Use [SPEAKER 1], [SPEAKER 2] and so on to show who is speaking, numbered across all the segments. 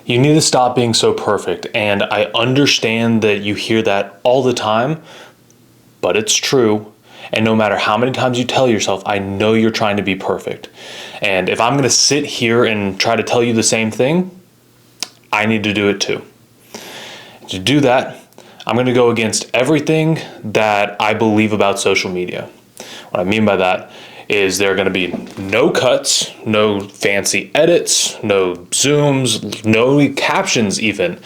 [SPEAKER 1] You need to stop being so perfect. And I understand that you hear that all the time, but it's true. And no matter how many times you tell yourself, I know you're trying to be perfect. And if I'm going to sit here and try to tell you the same thing, I need to do it too. To do that, I'm going to go against everything that I believe about social media. What I mean by that is there are going to be no cuts, no fancy edits, no zooms, no captions even.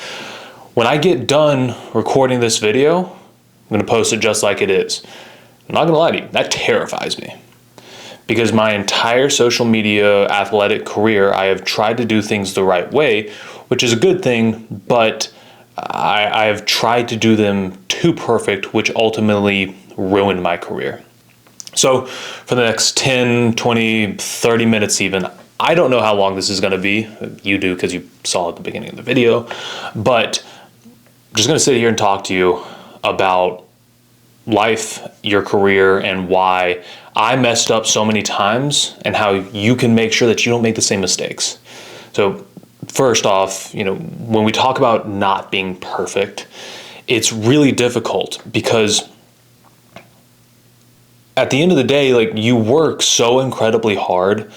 [SPEAKER 1] When I get done recording this video, I'm going to post it just like it is. I'm not going to lie to you, that terrifies me. Because my entire social media athletic career, I have tried to do things the right way, which is a good thing, but I have tried to do them too perfect, which ultimately ruined my career. So for the next 10, 20, 30 minutes even, I don't know how long this is going to be. You do because you saw at the beginning of the video. But I'm just going to sit here and talk to you about life, your career, and why I messed up so many times and how you can make sure that you don't make the same mistakes. So first off, when we talk about not being perfect, it's really difficult because at the end of the day, you work so incredibly hard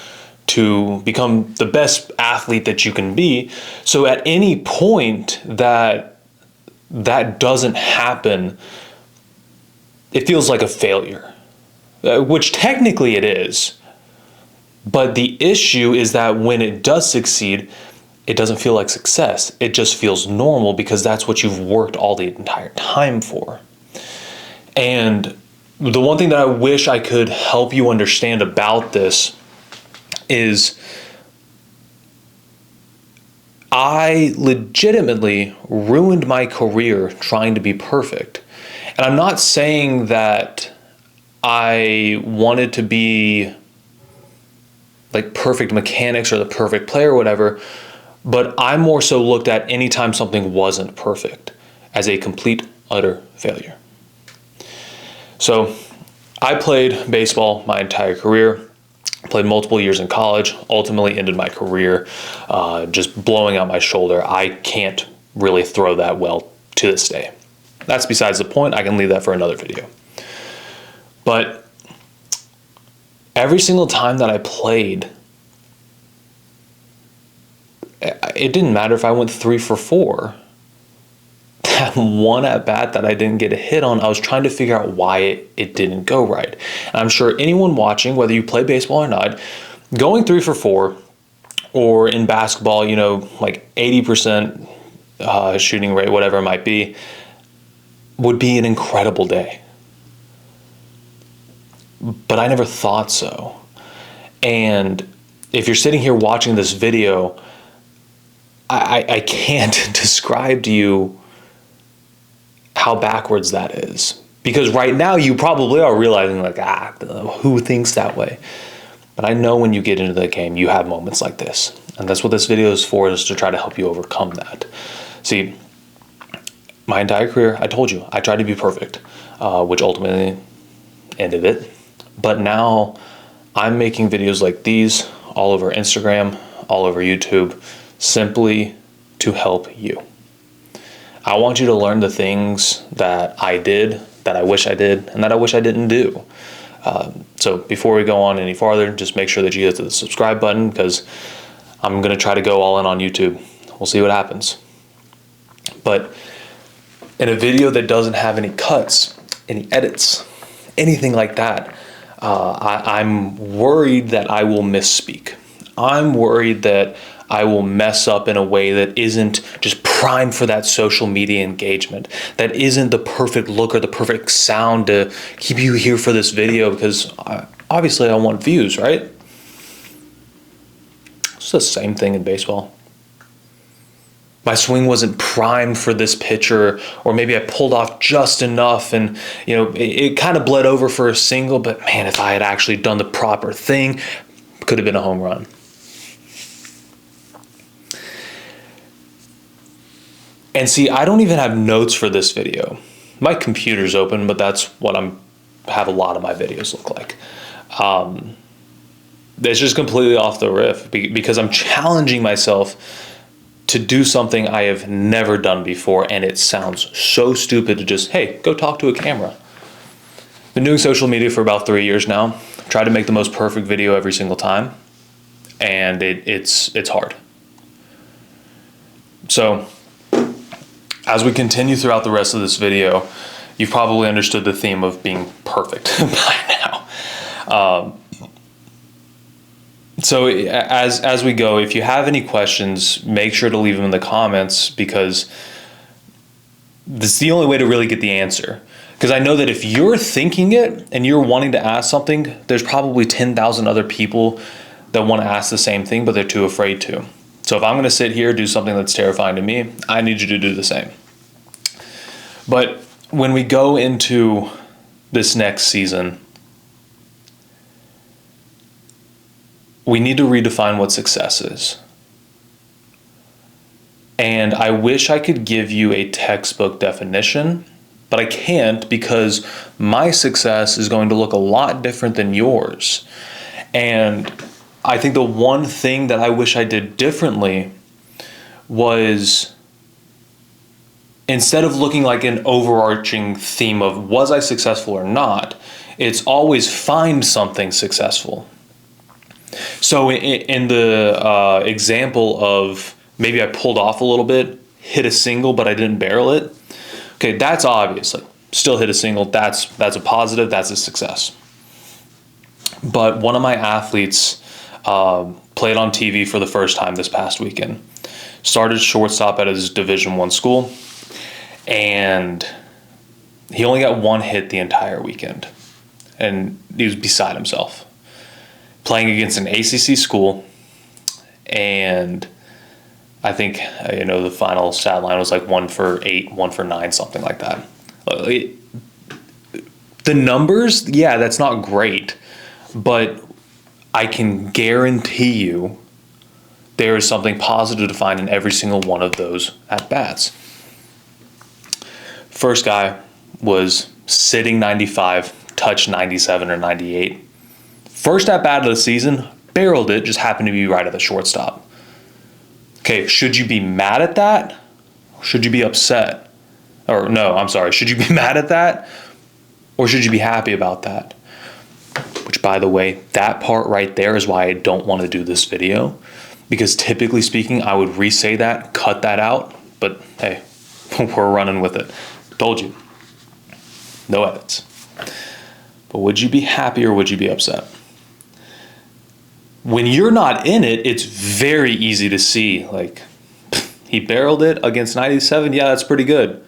[SPEAKER 1] to become the best athlete that you can be. So at any point that doesn't happen, it feels like a failure, which technically it is. But the issue is that when it does succeed, it doesn't feel like success. It just feels normal because that's what you've worked all the entire time for. And the one thing that I wish I could help you understand about this is I legitimately ruined my career trying to be perfect. And I'm not saying that I wanted to be like perfect mechanics or the perfect player or whatever, but I more so looked at anytime something wasn't perfect as a complete, utter failure. So I played baseball my entire career, played multiple years in college, ultimately ended my career just blowing out my shoulder. I can't really throw that well to this day. That's besides the point. I can leave that for another video. But every single time that I played, it didn't matter if I went 3 for 4. That one at bat that I didn't get a hit on, I was trying to figure out why it didn't go right. And I'm sure anyone watching, whether you play baseball or not, going 3 for 4, or in basketball, like 80% shooting rate, whatever it might be, would be an incredible day. But I never thought so. And if you're sitting here watching this video, I can't describe to you how backwards that is. Because right now you probably are realizing who thinks that way? But I know when you get into the game, you have moments like this. And that's what this video is for, is to try to help you overcome that. See, my entire career, I told you, I tried to be perfect, which ultimately ended it. But now I'm making videos like these all over Instagram, all over YouTube, simply to help you. I want you to learn the things that I did, that I wish I did, and that I wish I didn't do. So before we go on any farther, just make sure that you hit the subscribe button, because I'm going to try to go all in on YouTube. We'll see what happens. But in a video that doesn't have any cuts, any edits, anything like that, I'm worried that I will misspeak. I'm worried that I will mess up in a way that isn't just primed for that social media engagement, that isn't the perfect look or the perfect sound to keep you here for this video, because obviously I want views, right? It's the same thing in baseball. My swing wasn't primed for this pitcher, or maybe I pulled off just enough and it kind of bled over for a single, but man, if I had actually done the proper thing, it could have been a home run. And see, I don't even have notes for this video. My computer's open, but that's what have a lot of my videos look like. It's just completely off the riff because I'm challenging myself to do something I have never done before, and it sounds so stupid to just, hey, go talk to a camera. Been doing social media for about 3 years now. Try to make the most perfect video every single time, and it's hard. So as we continue throughout the rest of this video, you've probably understood the theme of being perfect by now. So as we go, if you have any questions, make sure to leave them in the comments, because this is the only way to really get the answer. Because I know that if you're thinking it and you're wanting to ask something, there's probably 10,000 other people that want to ask the same thing, but they're too afraid to. So if I'm going to sit here, do something that's terrifying to me, I need you to do the same. But when we go into this next season, we need to redefine what success is. And I wish I could give you a textbook definition, but I can't, because my success is going to look a lot different than yours. And I think the one thing that I wish I did differently was, instead of looking like an overarching theme of was I successful or not, it's always find something successful. So in the example of maybe I pulled off a little bit, hit a single, but I didn't barrel it. Okay, that's obviously still hit a single. That's a positive. That's a success. But one of my athletes played on TV for the first time this past weekend. Started shortstop at his Division I school, and he only got one hit the entire weekend, and he was beside himself. Playing against an ACC school, and I think the final stat line was like 1 for 8, 1 for 9, something like that. The numbers, yeah, that's not great, but I can guarantee you there is something positive to find in every single one of those at bats. First guy was sitting 95, touched 97 or 98. First at bat of the season, barreled it, just happened to be right at the shortstop. Okay, should you be mad at that? Should you be upset? Or no, I'm sorry, should you be mad at that? Or should you be happy about that? Which, by the way, that part right there is why I don't want to do this video. Because typically speaking, I would re-say that, cut that out, but hey, we're running with it. Told you. No edits. But would you be happy or would you be upset? When you're not in it, it's very easy to see, like, he barreled it against 97. Yeah, that's pretty good.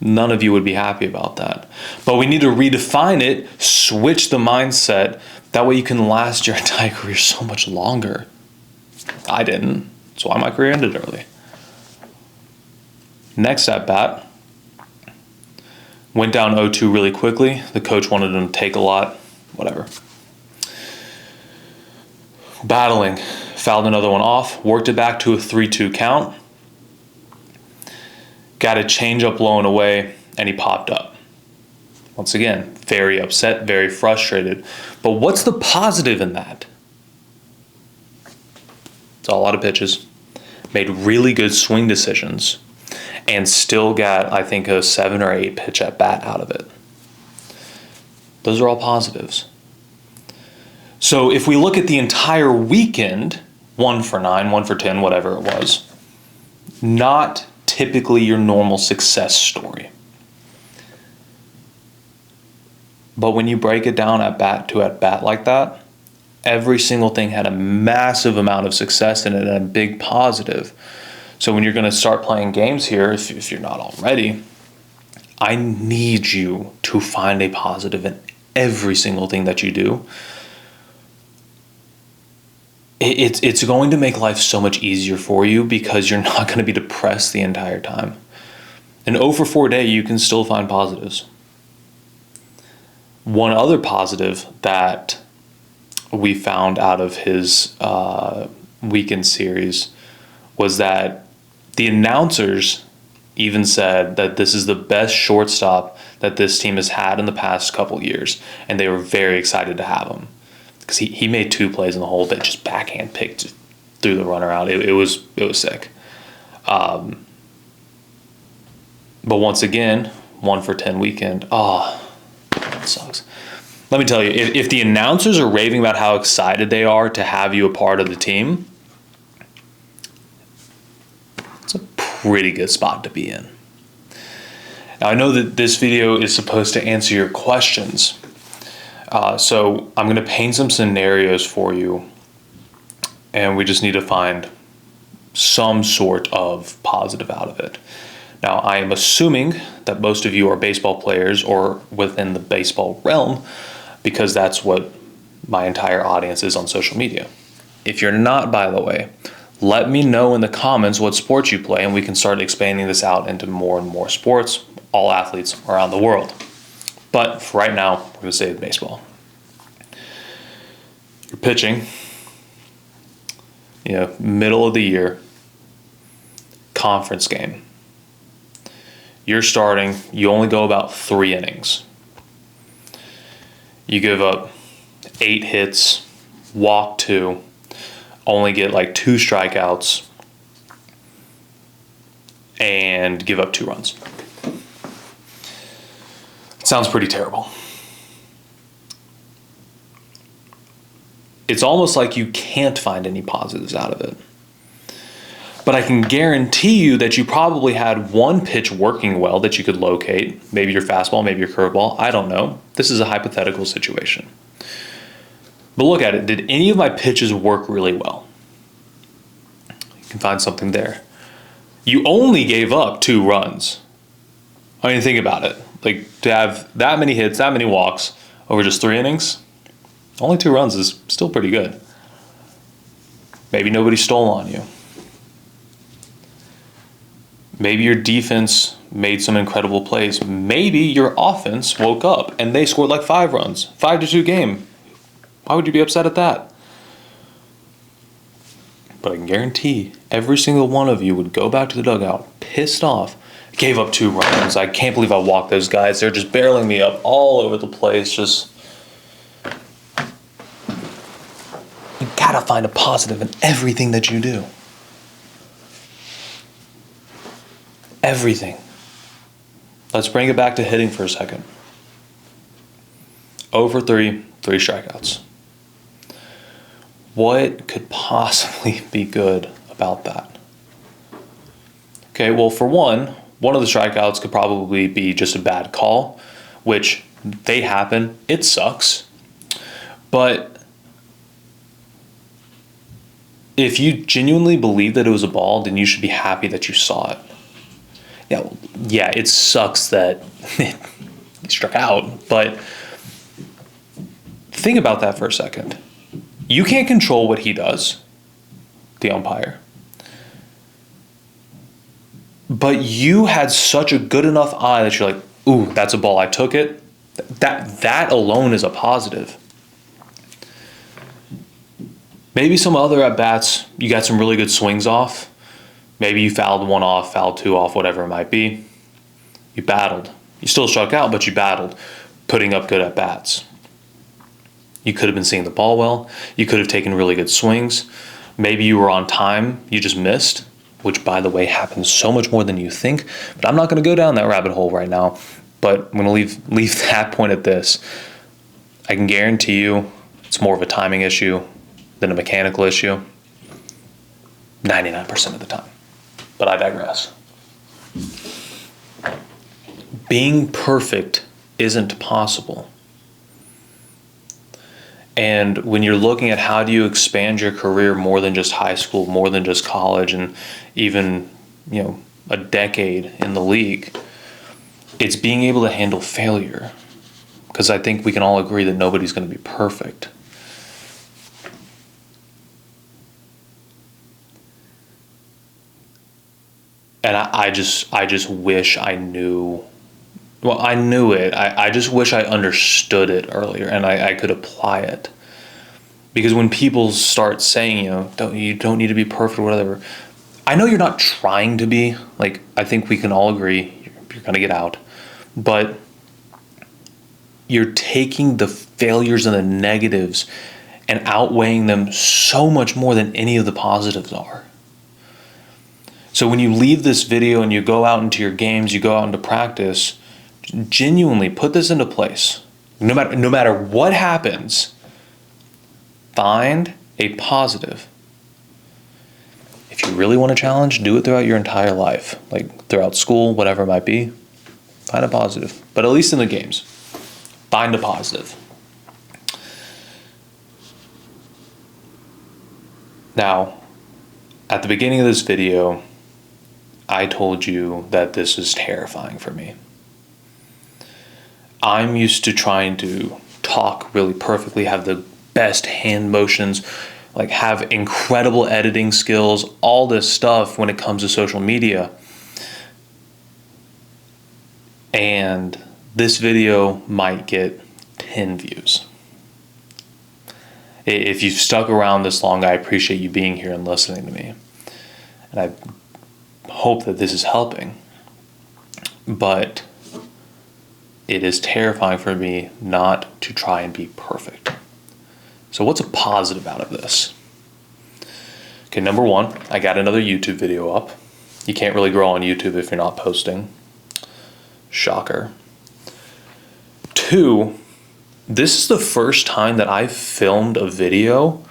[SPEAKER 1] None of you would be happy about that. But we need to redefine it, switch the mindset. That way you can last your entire career so much longer. I didn't. That's why my career ended early. Next at bat, went down 0-2 really quickly. The coach wanted him to take a lot, whatever. Battling, fouled another one off, worked it back to a 3-2 count. Got a changeup low and away, and he popped up. Once again, very upset, very frustrated. But what's the positive in that? It's a lot of pitches. Made really good swing decisions, and still got, I think, a 7 or 8 pitch at bat out of it. Those are all positives. So if we look at the entire weekend, 1 for 9, 1 for 10, whatever it was, not typically your normal success story. But when you break it down at bat like that, every single thing had a massive amount of success in it and a big positive. So when you're going to start playing games here, if you're not already, I need you to find a positive in every single thing that you do. It's going to make life so much easier for you, because you're not going to be depressed the entire time. An 0 for 4 day, you can still find positives. One other positive that we found out of his weekend series was that the announcers even said that this is the best shortstop that this team has had in the past couple years, and they were very excited to have him. Because he made 2 plays in the hole that just backhand picked threw the runner out. It was sick. But once again, 1 for 10 weekend. Oh, that sucks. Let me tell you, if the announcers are raving about how excited they are to have you a part of the team, it's a pretty good spot to be in. Now, I know that this video is supposed to answer your questions, so I'm going to paint some scenarios for you, and we just need to find some sort of positive out of it. Now, I am assuming that most of you are baseball players or within the baseball realm, because that's what my entire audience is on social media. If you're not, by the way, let me know in the comments what sports you play, and we can start expanding this out into more and more sports, all athletes around the world. But for right now, we're going to say baseball. You're pitching, middle of the year, conference game. You're starting, you only go about 3 innings. You give up 8 hits, walk 2, only get like 2 strikeouts, and give up 2 runs. It sounds pretty terrible. It's almost like you can't find any positives out of it. But I can guarantee you that you probably had one pitch working well that you could locate. Maybe your fastball, maybe your curveball. I don't know. This is a hypothetical situation. But look at it. Did any of my pitches work really well? You can find something there. You only gave up 2 runs. I mean, think about it. Like, to have that many hits, that many walks over just 3 innings, only 2 runs is still pretty good. Maybe nobody stole on you. Maybe your defense made some incredible plays. Maybe your offense woke up and they scored like 5 runs. 5-2 game. Why would you be upset at that? But I can guarantee every single one of you would go back to the dugout pissed off. Gave up 2 runs. I can't believe I walked those guys. They're just barreling me up all over the place. Just, you gotta find a positive in everything that you do. Everything. Let's bring it back to hitting for a second. 0 for 3, 3 strikeouts. What could possibly be good about that? Okay, well, for one of the strikeouts could probably be just a bad call, which they happen. It sucks. But if you genuinely believe that it was a ball, then you should be happy that you saw it. Yeah, it sucks that he struck out, but think about that for a second. You can't control what he does, the umpire. But you had such a good enough eye that you're like, ooh, that's a ball, I took it. That alone is a positive. Maybe some other at-bats, you got some really good swings off. Maybe you fouled 1 off, fouled 2 off, whatever it might be. You battled. You still struck out, but you battled, putting up good at-bats. You could have been seeing the ball well. You could have taken really good swings. Maybe you were on time, you just missed, which, by the way, happens so much more than you think. But I'm not going to go down that rabbit hole right now. But I'm going to leave that point at this. I can guarantee you it's more of a timing issue than a mechanical issue. 99% of the time. But I digress. Being perfect isn't possible. And when you're looking at how do you expand your career more than just high school, more than just college, and even, a decade in the league, it's being able to handle failure. Because I think we can all agree that nobody's going to be perfect. And I just wish I knew. Well, I knew it. I just wish I understood it earlier and I could apply it. Because when people start saying, you don't need to be perfect or whatever, I know you're not trying to be. Like, I think we can all agree you're going to get out. But you're taking the failures and the negatives and outweighing them so much more than any of the positives are. So when you leave this video and you go out into your games, you go out into practice, genuinely put this into place. No matter what happens, find a positive. If you really want a challenge, do it throughout your entire life, like throughout school, whatever it might be. Find a positive, but at least in the games, find a positive. Now, at the beginning of this video, I told you that this is terrifying for me. I'm used to trying to talk really perfectly, have the best hand motions, like have incredible editing skills, all this stuff when it comes to social media. And this video might get 10 views. If you've stuck around this long, I appreciate you being here and listening to me. And I hope that this is helping. But it is terrifying for me not to try and be perfect. So what's a positive out of this? Okay, number one, I got another YouTube video up. You can't really grow on YouTube if you're not posting. Shocker. Two, this is the first time that I've filmed a video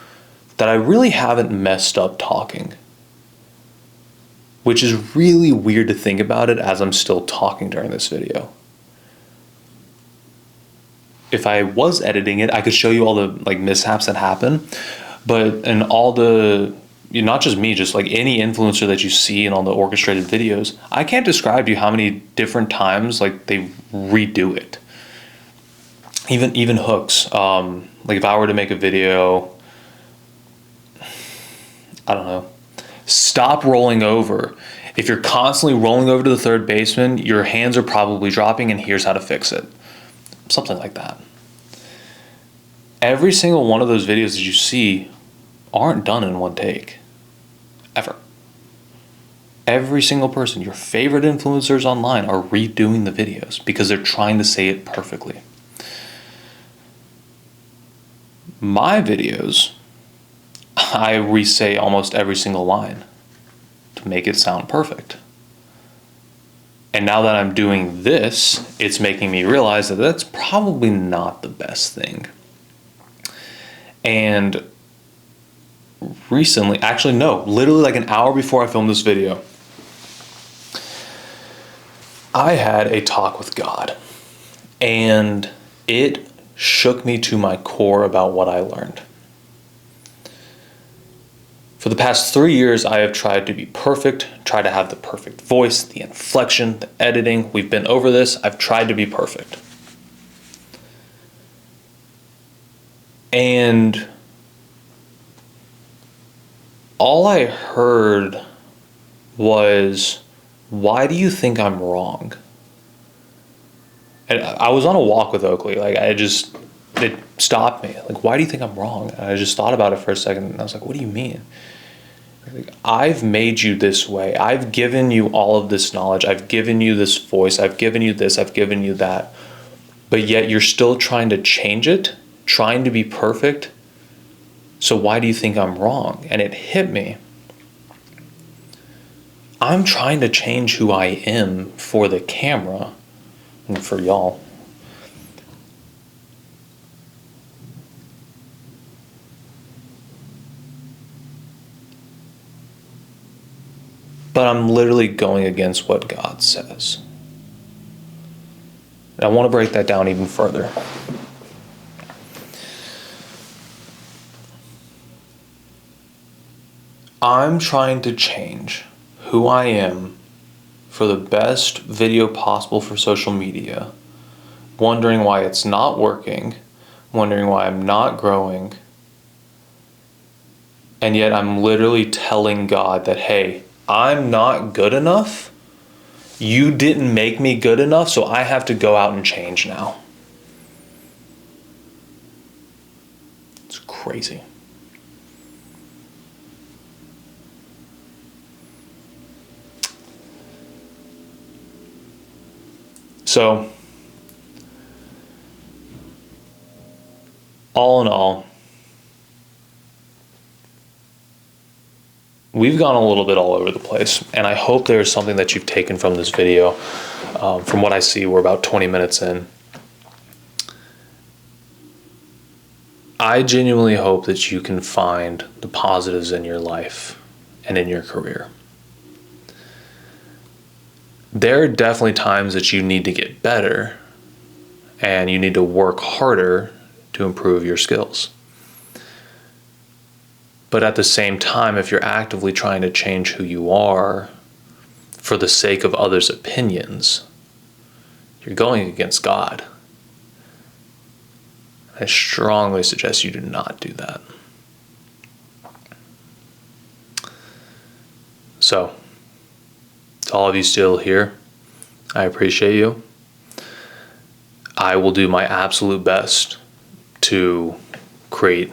[SPEAKER 1] that I really haven't messed up talking. Which is really weird to think about it as I'm still talking during this video. If I was editing it, I could show you all the mishaps that happen, but in all the, not just me, just like any influencer that you see in all the orchestrated videos, I can't describe to you how many different times they redo it. Even hooks. If I were to make a video, I don't know, stop rolling over. If you're constantly rolling over to the third baseman, your hands are probably dropping, and here's how to fix it. Something like that. Every single one of those videos that you see aren't done in one take. Ever. Every single person, your favorite influencers online, are redoing the videos because they're trying to say it perfectly. My videos, I re-say almost every single line to make it sound perfect. And now that I'm doing this, it's making me realize that that's probably not the best thing. And recently, actually no, literally like an hour before I filmed this video, I had a talk with God. And it shook me to my core about what I learned. For the past 3 years, I have tried to be perfect, try to have the perfect voice, the inflection, the editing. We've been over this. I've tried to be perfect. And all I heard was, why do you think I'm wrong? And I was on a walk with Oakley. It stopped me. Why do you think I'm wrong? And I just thought about it for a second, and I was like, what do you mean? I've made you this way. I've given you all of this knowledge. I've given you this voice. I've given you this. I've given you that. But yet you're still trying to change it, trying to be perfect. So why do you think I'm wrong? And it hit me. I'm trying to change who I am for the camera and for y'all. But I'm literally going against what God says. And I want to break that down even further. I'm trying to change who I am for the best video possible for social media, wondering why it's not working, wondering why I'm not growing, and yet I'm literally telling God that, hey, I'm not good enough. You didn't make me good enough, so I have to go out and change now. It's crazy. So, all in all, we've gone a little bit all over the place, and I hope there's something that you've taken from this video. From what I see, we're about 20 minutes in. I genuinely hope that you can find the positives in your life and in your career. There are definitely times that you need to get better and you need to work harder to improve your skills. But at the same time, if you're actively trying to change who you are for the sake of others' opinions, you're going against God. I strongly suggest you do not do that. So, to all of you still here, I appreciate you. I will do my absolute best to create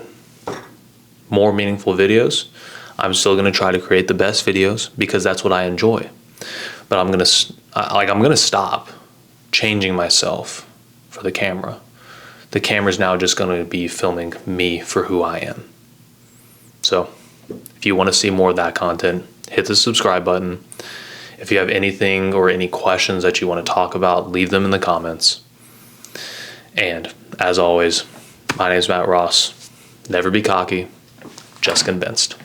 [SPEAKER 1] more meaningful videos. I'm still going to try to create the best videos because that's what I enjoy. But I'm going to stop changing myself for the camera. The camera's now just going to be filming me for who I am. So, if you want to see more of that content, hit the subscribe button. If you have anything or any questions that you want to talk about, leave them in the comments. And as always, my name is Matt Ross. Never be cocky, just convinced.